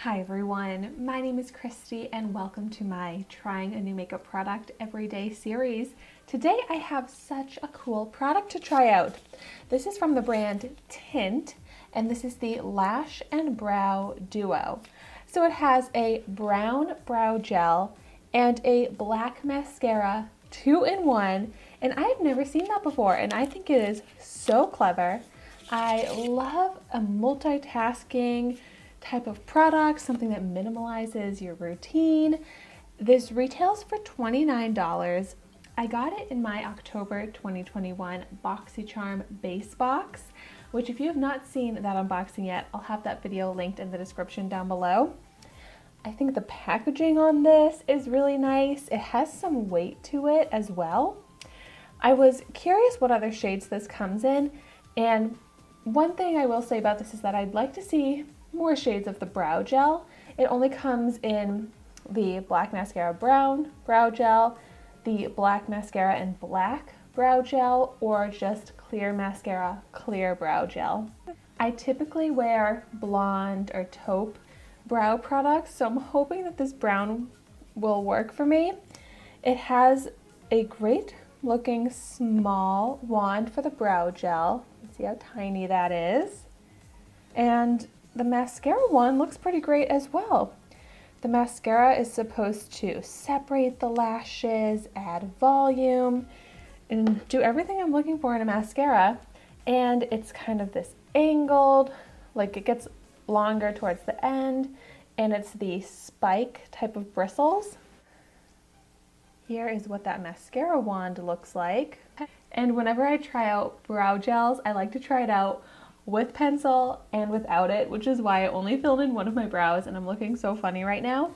Hi everyone, my name is Christy and welcome to my Trying a New Makeup Product Everyday series. Today I have such a cool product to try out. This is from the brand TYNT and this is the Lash and Brow Duo. So it has a brown brow gel and a black mascara 2-in-1, and I've never seen that before and I think it is so clever. I love a multitasking type of product, something that minimalizes your routine. This retails for $29. I got it in my October 2021 Boxycharm base box, which if you have not seen that unboxing yet, I'll have that video linked in the description down below. I think the packaging on this is really nice. It has some weight to it as well. I was curious what other shades this comes in, and one thing I will say about this is that I'd like to see more shades of the brow gel. It only comes in the black mascara brown brow gel, the black mascara and black brow gel, or just clear mascara clear brow gel. I typically wear blonde or taupe brow products, so I'm hoping that this brown will work for me. It has a great looking small wand for the brow gel. Let's see how tiny that is. And the mascara one looks pretty great as well. The mascara is supposed to separate the lashes, add volume, and do everything I'm looking for in a mascara. And it's kind of this angled, like it gets longer towards the end, and it's the spike type of bristles. Here is what that mascara wand looks like. And whenever I try out brow gels, I like to try it out with pencil and without it, which is why I only filled in one of my brows and I'm looking so funny right now.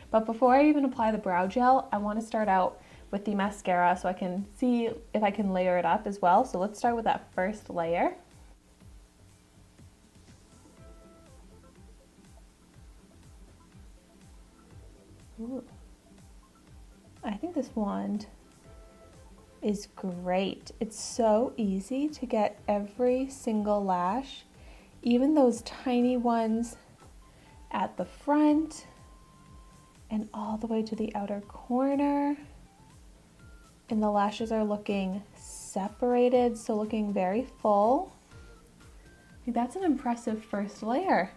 But before I even apply the brow gel, I want to start out with the mascara so I can see if I can layer it up as well. So let's start with that first layer. Ooh. I think this wand is great. It's so easy to get every single lash, even those tiny ones at the front and all the way to the outer corner. And the lashes are looking separated, so looking very full. I think that's an impressive first layer.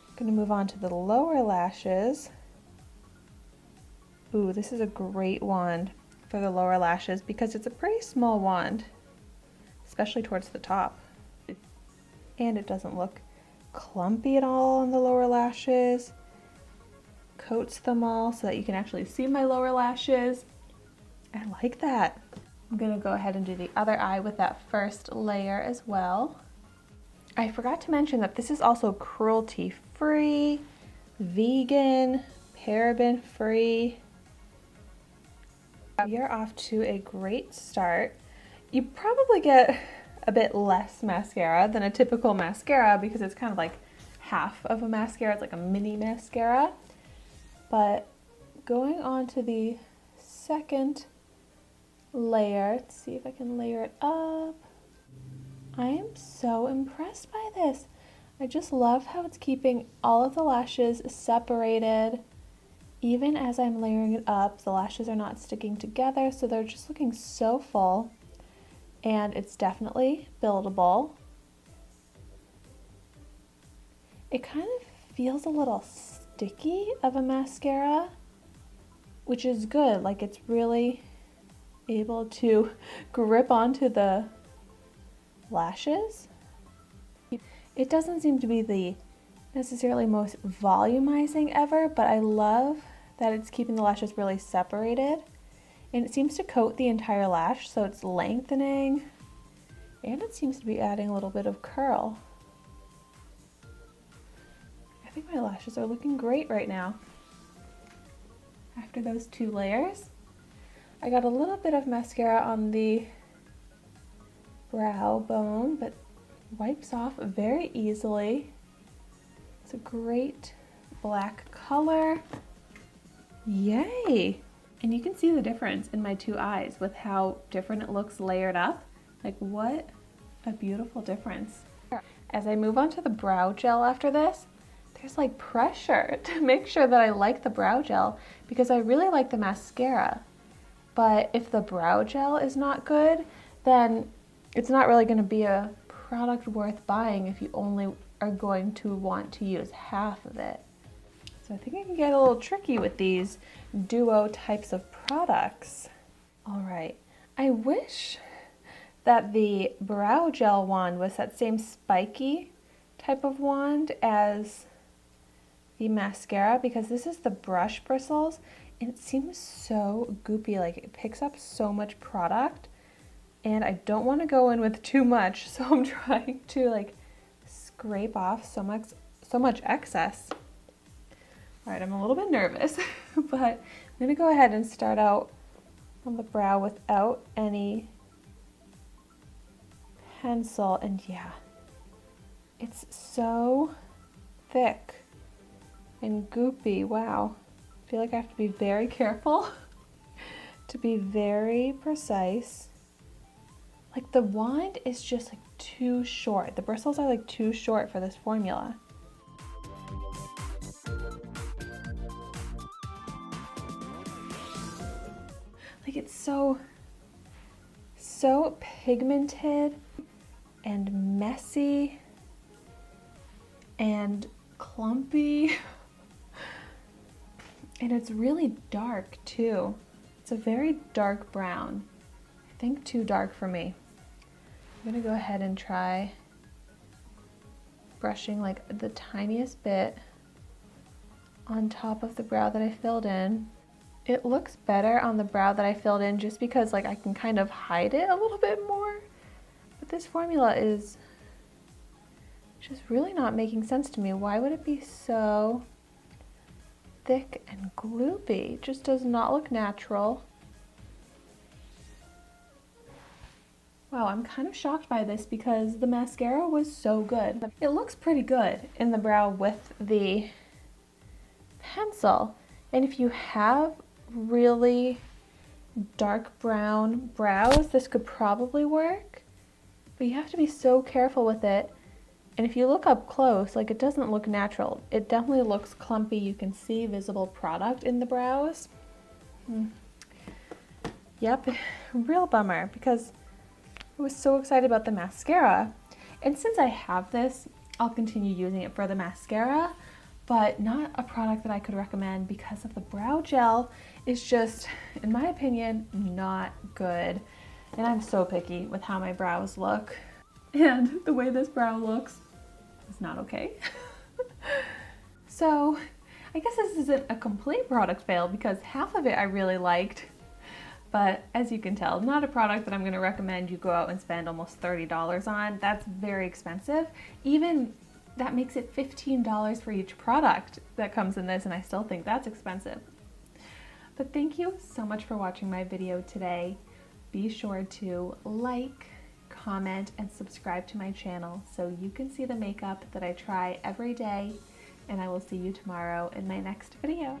I'm going to move on to the lower lashes. Ooh, this is a great wand for the lower lashes because it's a pretty small wand, especially towards the top. And it doesn't look clumpy at all on the lower lashes. Coats them all so that you can actually see my lower lashes. I like that. I'm gonna go ahead and do the other eye with that first layer as well. I forgot to mention that this is also cruelty free, vegan, paraben free. You're off to a great start. You probably get a bit less mascara than a typical mascara because it's kind of like half of a mascara. It's like a mini mascara. But going on to the second layer, let's see if I can layer it up. I am so impressed by this. I just love how it's keeping all of the lashes separated. Even as I'm layering it up, the lashes are not sticking together, so they're just looking so full. And it's definitely buildable. It kind of feels a little sticky of a mascara, which is good. Like it's really able to grip onto the lashes. It doesn't seem to be the necessarily most volumizing ever, but I love that it's keeping the lashes really separated, and it seems to coat the entire lash, so it's lengthening, and it seems to be adding a little bit of curl. I think my lashes are looking great right now. After those two layers, I got a little bit of mascara on the brow bone, but wipes off very easily. It's a great black color. Yay! And you can see the difference in my two eyes with how different it looks layered up. Like what a beautiful difference. As I move on to the brow gel after this, there's like pressure to make sure that I like the brow gel because I really like the mascara. But if the brow gel is not good, then it's not really going to be a product worth buying if you only are going to want to use half of it. So I think I can get a little tricky with these duo types of products. All right, I wish that the brow gel wand was that same spiky type of wand as the mascara, because this is the brush bristles and it seems so goopy, like it picks up so much product and I don't want to go in with too much, so I'm trying to like scrape off so much excess. All right, I'm a little bit nervous, but I'm gonna go ahead and start out on the brow without any pencil, and yeah, it's so thick and goopy. Wow, I feel like I have to be very careful to be very precise. Like the wand is just like too short. The bristles are like too short for this formula. Like it's so pigmented and messy and clumpy. And it's really dark too. It's a very dark brown. I think too dark for me. I'm gonna go ahead and try brushing like the tiniest bit on top of the brow that I filled in. It looks better on the brow that I filled in just because like I can kind of hide it a little bit more. But this formula is just really not making sense to me. Why would it be so thick and gloopy? It just does not look natural. Wow, I'm kind of shocked by this because the mascara was so good. It looks pretty good in the brow with the pencil. And if you have really dark brown brows, this could probably work, but you have to be so careful with it. And if you look up close, like it doesn't look natural. It definitely looks clumpy. You can see visible product in the brows. Yep, real bummer because I was so excited about the mascara. And since I have this, I'll continue using it for the mascara, but not a product that I could recommend because of the brow gel is just, in my opinion, not good. And I'm so picky with how my brows look. And the way this brow looks is not okay. So I guess this isn't a complete product fail because half of it I really liked. But as you can tell, not a product that I'm going to recommend you go out and spend almost $30 on. That's very expensive. Even that makes it $15 for each product that comes in this, and I still think that's expensive. But thank you so much for watching my video today. Be sure to like, comment, and subscribe to my channel so you can see the makeup that I try every day, and I will see you tomorrow in my next video.